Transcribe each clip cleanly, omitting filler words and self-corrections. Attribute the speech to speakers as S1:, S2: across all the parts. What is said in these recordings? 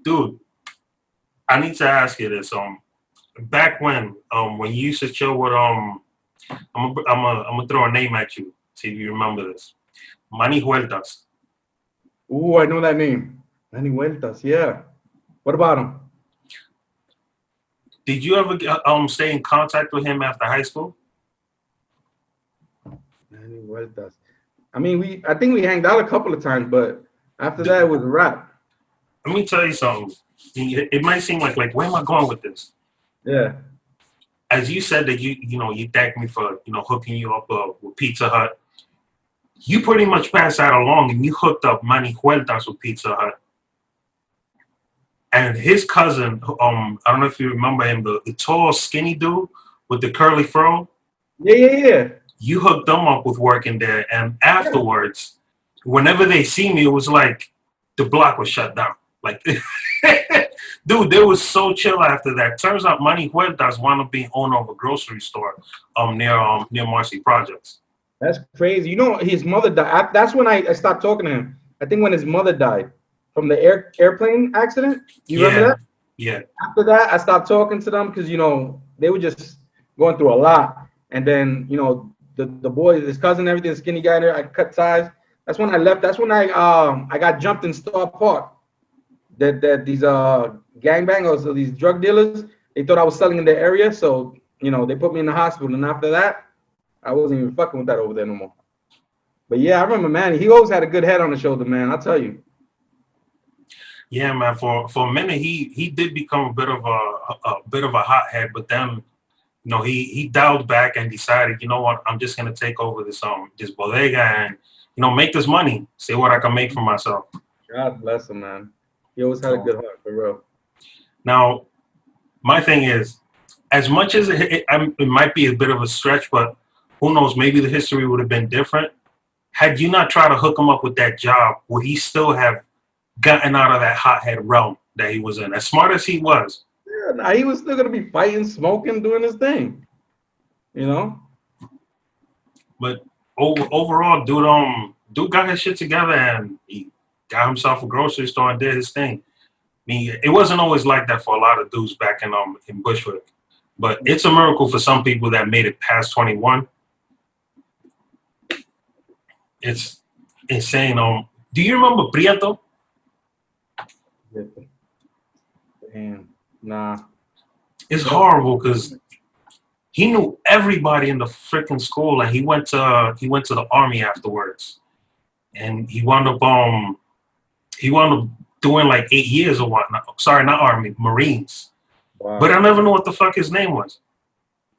S1: Dude, I need to ask you this. Back when you used to chill with I'm gonna throw a name at you. See if you remember this. Manny Huertas.
S2: Ooh, I know that name. Manny Vueltas, yeah. What about him?
S1: Did you ever stay in contact with him after high school?
S2: Manny Vueltas. I mean, I think we hanged out a couple of times, but after that, it was a wrap.
S1: Let me tell you something. It might seem like where am I going with this?
S2: Yeah.
S1: As you said that you thanked me for hooking you up with Pizza Hut. You pretty much passed that along, and you hooked up Manny Huertas with Pizza Hut. And his cousin, I don't know if you remember him, the tall, skinny dude with the curly fro.
S2: Yeah, yeah, yeah.
S1: You hooked them up with working there, and afterwards, whenever they see me, it was like the block was shut down. Like, dude, they was so chill after that. Turns out Manny Huertas wound up being owner of a grocery store near Marcy Projects.
S2: That's crazy. You know, his mother died. That's when I stopped talking to him. I think when his mother died from the airplane accident. You remember
S1: Yeah,
S2: that?
S1: yeah.
S2: After that, I stopped talking to them because they were just going through a lot. And then the boy, his cousin, everything, the skinny guy there, I cut ties. That's when I left. That's when I got jumped in Star Park. That these gangbangers or these drug dealers, they thought I was selling in the area, so they put me in the hospital. And after that, I wasn't even fucking with that over there no more. But yeah, I remember Manny. He always had a good head on the shoulder, man. I'll tell you.
S1: Yeah, man. For a minute, he did become a bit of a hothead, but then he dialed back and decided, you know what, I'm just gonna take over this bodega and make this money, see what I can make for myself.
S2: God bless him, man. He always had a good heart, for real.
S1: Now, my thing is, as much as it might be a bit of a stretch, but who knows? Maybe the history would have been different had you not tried to hook him up with that job. Would he still have gotten out of that hothead realm that he was in? As smart as he was,
S2: Yeah, nah, he was still gonna be fighting, smoking, doing his thing. You know?
S1: but overall, dude got his shit together and he got himself a grocery store and did his thing. I mean, it wasn't always like that for a lot of dudes back in Bushwick, but it's a miracle for some people that made it past 21. It's insane. Do you remember Prieto?
S2: Damn. Nah.
S1: It's horrible because he knew everybody in the freaking school, and he went to the army afterwards, and he wound up doing like 8 years or whatnot. Sorry, not army, Marines. But I
S2: Wow.
S1: never knew what the fuck his name was.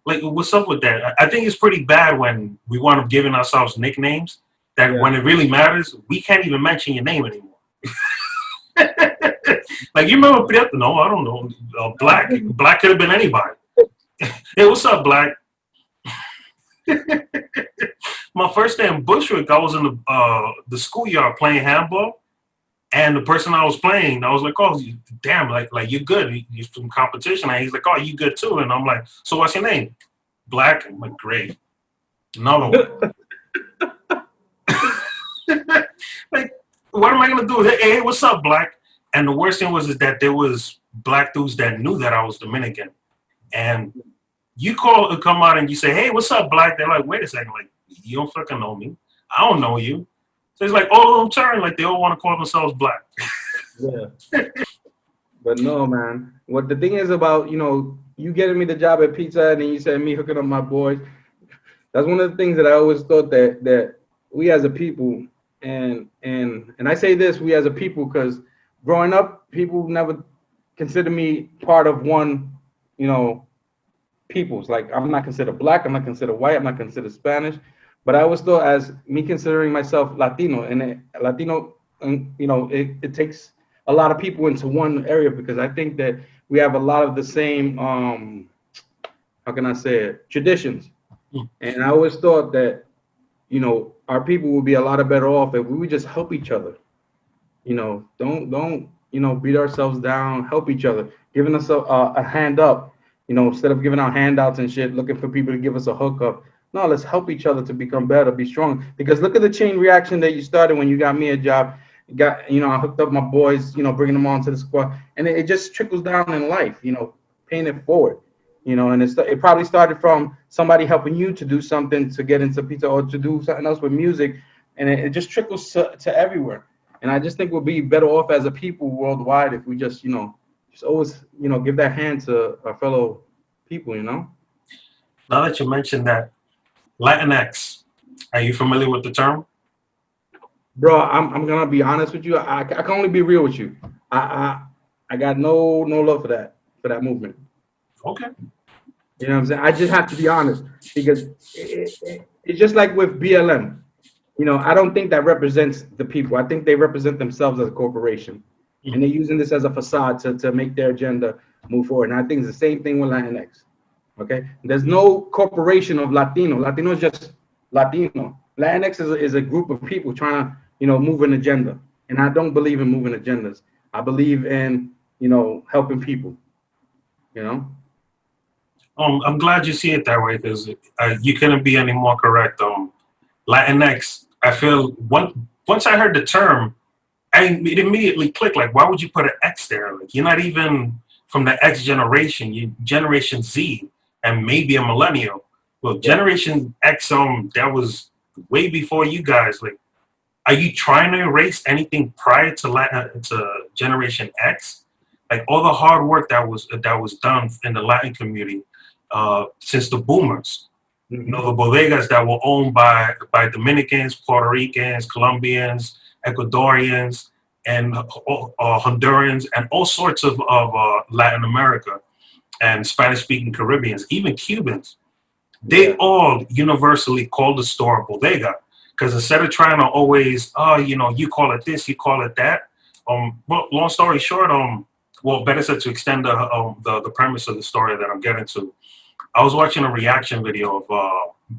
S1: Like, what's up with that? I think it's pretty bad when we wind up giving ourselves nicknames that
S2: Yeah.
S1: when it really matters, we can't even mention your name anymore. Like, you remember Prieto? No, I don't know. Black. Black could have been anybody. Hey, what's up, Black? My first day in Bushwick, I was in the schoolyard playing handball, and the person I was playing, I was like, "Oh, damn! Like you're good. You're from competition." And he's like, "Oh, you good too?" And I'm like, "So what's your name?" Black. I'm like, "Great." Another one. Like, what am I gonna do? Hey, what's up, Black? And the worst thing was is that there was black dudes that knew that I was Dominican, and you come out and you say, "Hey, what's up, Black?" They're like, "Wait a second, like you don't fucking know me. I don't know you." So it's like all of them turn like they all want to call themselves Black.
S2: Yeah. But no, man. What the thing is about, you getting me the job at Pizza and then you said me hooking up my boys. That's one of the things that I always thought that we as a people, and I say this, we as a people, because growing up, people never consider me part of one, you know, peoples. Like I'm not considered black, I'm not considered white, I'm not considered Spanish, but I always thought as me considering myself Latino, and Latino, and it takes a lot of people into one area because I think that we have a lot of the same how can I say it, traditions, and I always thought that our people would be a lot of better off if we would just help each other. Don't beat ourselves down. Help each other, giving us a hand up. Instead of giving out handouts and shit, looking for people to give us a hookup. No, let's help each other to become better, be strong. Because look at the chain reaction that you started when you got me a job. got, you know, I hooked up my boys, you know, bringing them on to the squad, and it just trickles down in life, you know, paying it forward, you know, and it probably started from somebody helping you to do something to get into pizza or to do something else with music, and it just trickles to everywhere. And I just think we'll be better off as a people worldwide if we just, you know, just always, you know, give that hand to our fellow people, you know.
S1: Now that you mentioned that, Latinx, are you familiar with the term?
S2: Bro, I'm gonna be honest with you. I can only be real with you. I I, I got no love for that movement.
S1: Okay.
S2: You know what I'm saying? I just have to be honest because it's just like with BLM. You know, I don't think that represents the people. I think they represent themselves as a corporation, and they're using this as a facade to make their agenda move forward. And I think it's the same thing with Latinx. Okay, there's no corporation of Latino. Latino is just Latino. Latinx is a group of people trying to, you know, move an agenda. And I don't believe in moving agendas. I believe in, you know, helping people. You know.
S1: I'm glad you see it that way because you couldn't be any more correct. Latinx, I feel once I heard the term, it immediately clicked. Like, why would you put an X there? Like, you're not even from the X generation. You Generation Z and maybe a millennial. Well,
S2: Yeah.
S1: Generation X, that was way before you guys. Like, are you trying to erase anything prior to to Generation X? Like all the hard work that was done in the Latin community since the boomers. You know,
S2: Hmm.
S1: the bodegas that were owned by Dominicans, Puerto Ricans, Colombians, Ecuadorians, and Hondurans, and all sorts of Latin America and Spanish-speaking Caribbeans, even Cubans. They
S2: Yeah.
S1: all universally call the store bodega because instead of trying to always, oh, you know, you call it this, you call it that. Well, long story short, well, better said to extend the premise of the story that I'm getting to. I was watching a reaction video of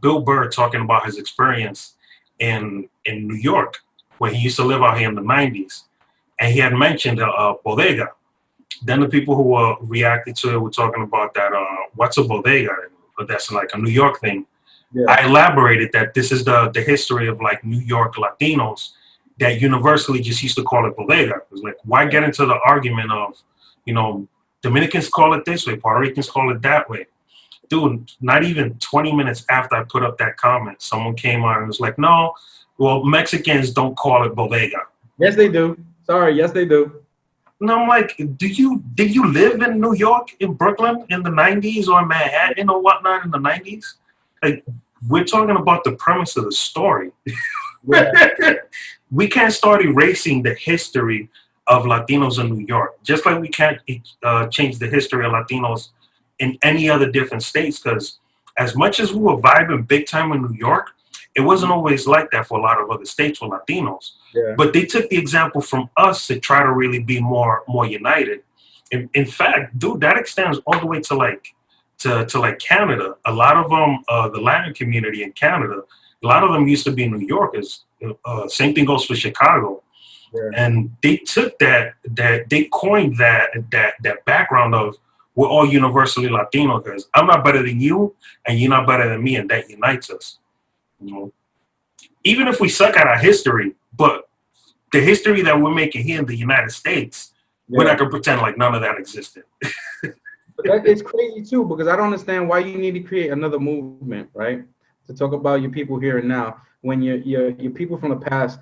S1: Bill Burr talking about his experience in New York, where he used to live out here in the '90s, and he had mentioned bodega. Then the people who were reacting to it were talking about that what's a bodega? But that's like a New York thing.
S2: Yeah.
S1: I elaborated that this is the history of like New York Latinos that universally just used to call it bodega. It was like, why get into the argument of, you know, Dominicans call it this way, Puerto Ricans call it that way. Dude, not even 20 minutes after I put up that comment, someone came on and was like, no, well, Mexicans don't call it bodega.
S2: Yes, they do. Sorry. Yes, they do.
S1: And I'm like, did you live in New York, in Brooklyn in the '90s or in Manhattan or whatnot in the '90s? Like, we're talking about the premise of the story.
S2: Yeah.
S1: We can't start erasing the history of Latinos in New York, just like we can't change the history of Latinos in any other different states. Because as much as we were vibing big time in New York, it wasn't always like that for a lot of other states with Latinos.
S2: Yeah.
S1: But they took the example from us to try to really be more united. In fact, dude, that extends all the way to like to like Canada. A lot of them, the Latin community in Canada, a lot of them used to be New Yorkers. Same thing goes for Chicago,
S2: Yeah.
S1: and they took that they coined that background of we're all universally Latino because I'm not better than you and you're not better than me, and that unites us. You know, even if we suck at our history, but the history that we're making here in the United States, we're not
S2: Yeah.
S1: gonna pretend like none of that existed.
S2: But that, it's crazy too because I don't understand why you need to create another movement, right? To talk about your people here and now when your people from the past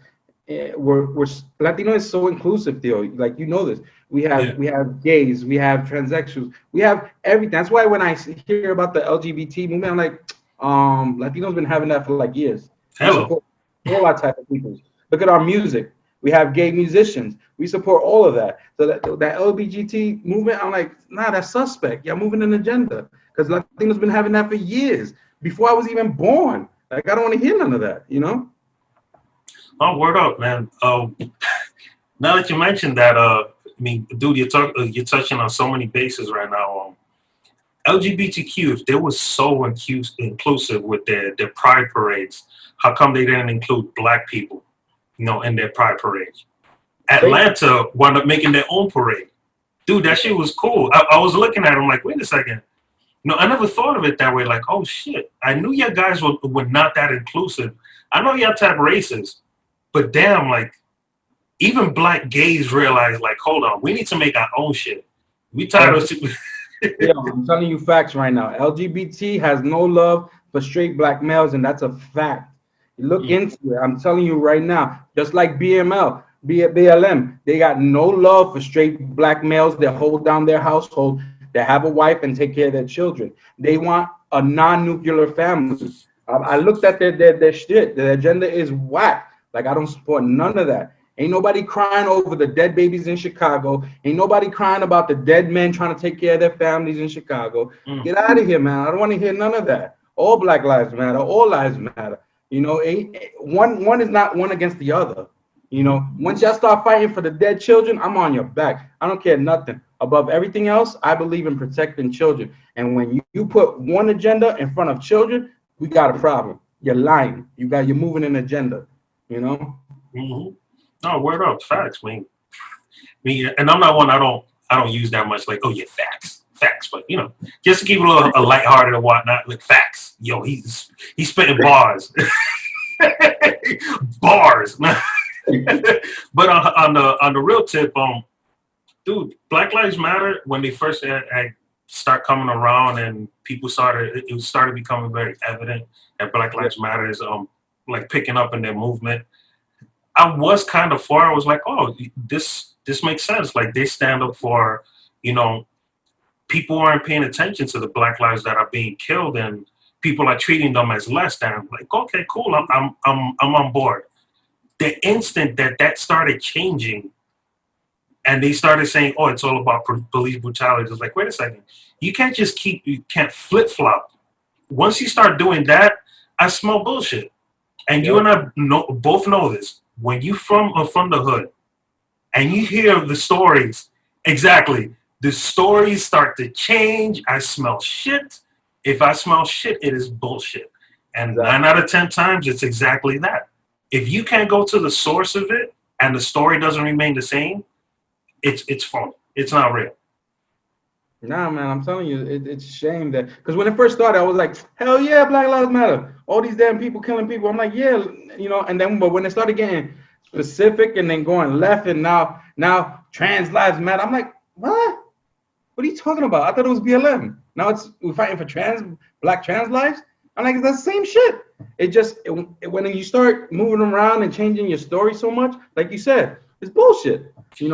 S2: were Latino is so inclusive, Theo. Like you know this.
S1: Yeah,
S2: We have gays, we have transsexuals, we have everything. That's why when I hear about the LGBT movement, I'm like, Latinos been having that for like years. We
S1: hello.
S2: support all our type of people. Look at our music. We have gay musicians. We support all of that. So that LGBT movement, I'm like, nah, that's suspect. Y'all moving an agenda because Latinos been having that for years before I was even born. Like I don't want to hear none of that. You know?
S1: Oh, word up, man. Now that you mentioned that, I mean, dude, you're touching on so many bases right now. LGBTQ, if they were so inclusive with their pride parades, how come they didn't include black people, you know, in their pride parades?
S2: Thank
S1: Atlanta wound up making their own parade. Dude, that shit was cool. I was looking at it, I'm like, wait a second. No, I never thought of it that way. Like, oh shit, I knew you guys were not that inclusive. I know y'all type racist, but damn, like even black gays realize, like, hold on, we need to make our own shit. We tired
S2: L-
S1: of
S2: yeah, I'm telling you facts right now. LGBT has no love for straight black males, and that's a fact. You look
S1: Mm,
S2: into it. I'm telling you right now. Just like BML, BLM, they got no love for straight black males that hold down their household, that have a wife and take care of their children. They want a non-nuclear family. I looked at their shit. Their agenda is whack. Like I don't support none of that. Ain't nobody crying over the dead babies in Chicago. Ain't nobody crying about the dead men trying to take care of their families in Chicago.
S1: mm,
S2: Get out of here, man. I don't want to hear none of that. All Black lives matter. All lives matter. You know, one is not one against the other. You know, once y'all start fighting for the dead children, I'm on your back. I don't care nothing. Above everything else, I believe in protecting children. And when you put one agenda in front of children, we got a problem. You're lying. You're moving an agenda. You know.
S1: mm-hmm. No, word up, facts, man. Me, and I'm not one. I don't use that much. Like, oh yeah, facts. But you know, just to keep it a lighthearted and whatnot. Like facts. Yo, he's spitting bars, bars. But on the real tip, dude, Black Lives Matter when they first start coming around and people started becoming very evident that Black
S2: Yeah.
S1: Lives Matter is like picking up in their movement. I was kind of for. I was like, oh, this makes sense. Like they stand up for, you know, people aren't paying attention to the Black lives that are being killed, and people are treating them as less than. I'm like, okay, cool. I'm on board. The instant that started changing, and they started saying, oh, it's all about police brutality. It's like, wait a second, you can't flip flop. Once you start doing that, I smell bullshit. And you
S2: Yep.
S1: and I both know this. When you from the hood and you hear the stories, exactly, the stories start to change. I smell shit. If I smell shit, it is bullshit. And nine
S2: Exactly.
S1: out of 10 times, it's exactly that. If you can't go to the source of it and the story doesn't remain the same, it's phony. It's not real.
S2: Nah, man, I'm telling you, it's a shame that because when it first started, I was like, hell yeah, Black Lives Matter. All these damn people killing people. I'm like, yeah, you know. And then, but when it started getting specific and then going left, and now trans lives matter. I'm like, what? What are you talking about? I thought it was BLM. Now we're fighting for black trans lives. I'm like, it's the same shit. When you start moving around and changing your story so much, like you said, it's bullshit. You know.